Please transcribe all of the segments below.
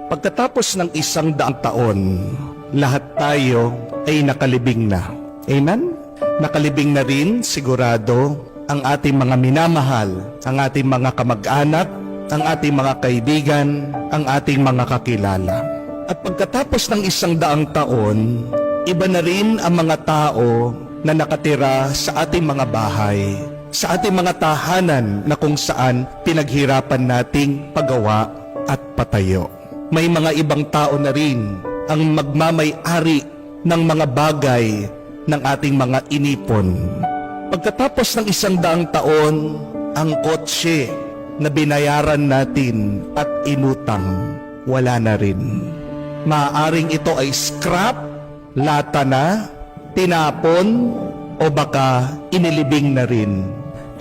Pagkatapos ng 100 taon, lahat tayo ay nakalibing na. Amen? Nakalibing na rin, sigurado, ang ating mga minamahal, ang ating mga kamag-anak, ang ating mga kaibigan, ang ating mga kakilala. At pagkatapos ng 100 taon, iba na rin ang mga tao na nakatira sa ating mga bahay, sa ating mga tahanan na kung saan pinaghirapan nating pagawa at patayo. May mga ibang tao na rin ang magmamay-ari ng mga bagay ng ating mga inipon. Pagkatapos ng 100 taon, ang kotse na binayaran natin at inutang, wala na rin. Maaaring ito ay scrap, lata na, tinapon, o baka inilibing na rin.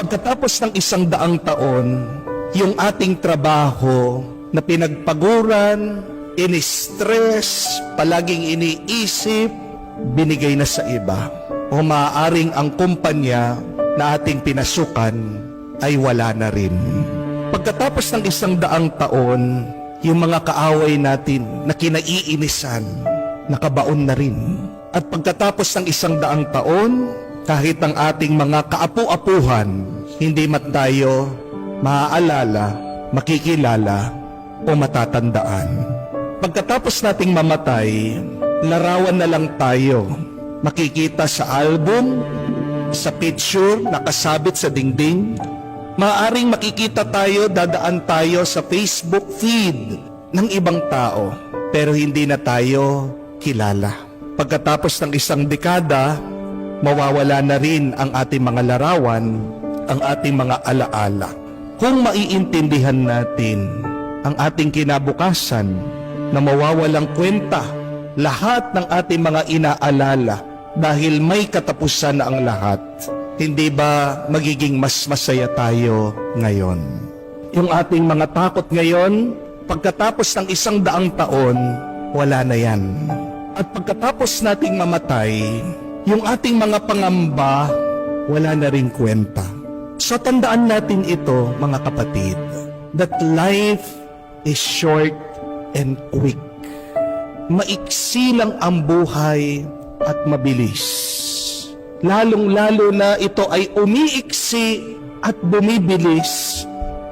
Pagkatapos ng 100 taon, yung ating trabaho na pinagpaguran, ini-stress, palaging iniisip, binigay na sa iba. O maaaring ang kumpanya na ating pinasukan ay wala na rin. Pagkatapos ng 100 taon, yung mga kaaway natin na kinaiinisan, nakabaon na rin. At pagkatapos ng 100 taon, kahit ang ating mga kaapu-apuhan, hindi man tayo maaalala, makikilala, o matatandaan. Pagkatapos nating mamatay, larawan na lang tayo. Makikita sa album, sa picture, nakasabit sa dingding. Maaring makikita tayo, dadaan tayo sa Facebook feed ng ibang tao, pero hindi na tayo kilala. Pagkatapos ng 1 dekada, mawawala na rin ang ating mga larawan, ang ating mga alaala. Kung maiintindihan natin ang ating kinabukasan na mawawalang kwenta lahat ng ating mga inaalala dahil may katapusan na ang lahat, hindi ba magiging mas masaya tayo ngayon? Yung ating mga takot ngayon, pagkatapos ng 100 taon, wala na yan. At pagkatapos nating mamatay, yung ating mga pangamba, wala na rin kwenta. So tandaan natin ito, mga kapatid, that life is short and quick. Maiksi lang ang buhay at mabilis. Lalong-lalo na ito ay umiiksi at bumibilis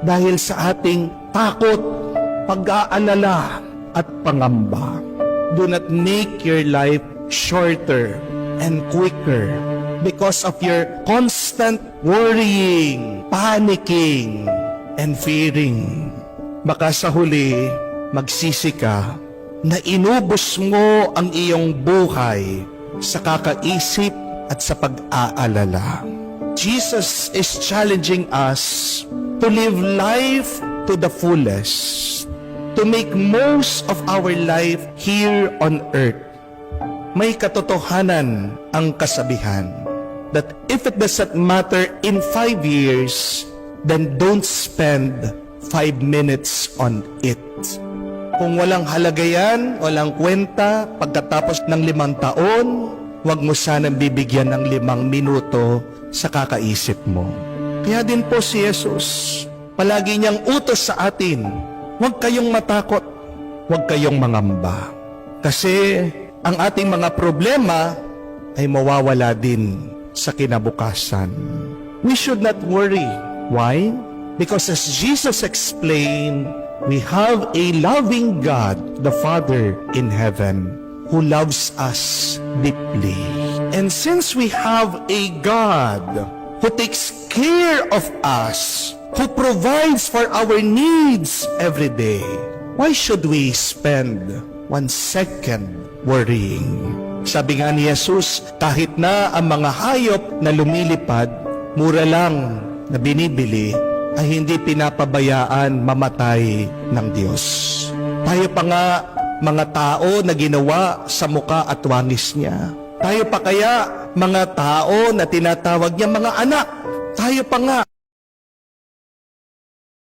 dahil sa ating takot, pag-aalala at pangamba. Do not make your life shorter and quicker because of your constant worrying, panicking, and fearing. Baka sa huli, magsisi ka na inubos mo ang iyong buhay sa kakaisip at sa pag-aalala. Jesus is challenging us to live life to the fullest, to make most of our life here on earth. May katotohanan ang kasabihan that if it doesn't matter in 5 years, then don't spend 5 minutes on it. Kung walang halaga yan, walang kwenta, pagkatapos ng 5 taon, huwag mo sanang bibigyan ng 5 minuto sa kakaisip mo. Kaya din po si Jesus, palagi niyang utos sa atin, huwag kayong matakot, huwag kayong mangamba. Kasi ang ating mga problema ay mawawala din sa kinabukasan. We should not worry. Why? Because as Jesus explained, we have a loving God, the Father in heaven, who loves us deeply. And since we have a God who takes care of us, who provides for our needs every day, why should we spend 1 second worrying? Sabi nga ni Jesus, kahit na ang mga hayop na lumilipad, mura lang na binibili, ay hindi pinapabayaan mamatay ng Diyos. Tayo pa nga mga tao na ginawa sa muka at wangis niya. Tayo pa kaya mga tao na tinatawag niya mga anak. Tayo pa nga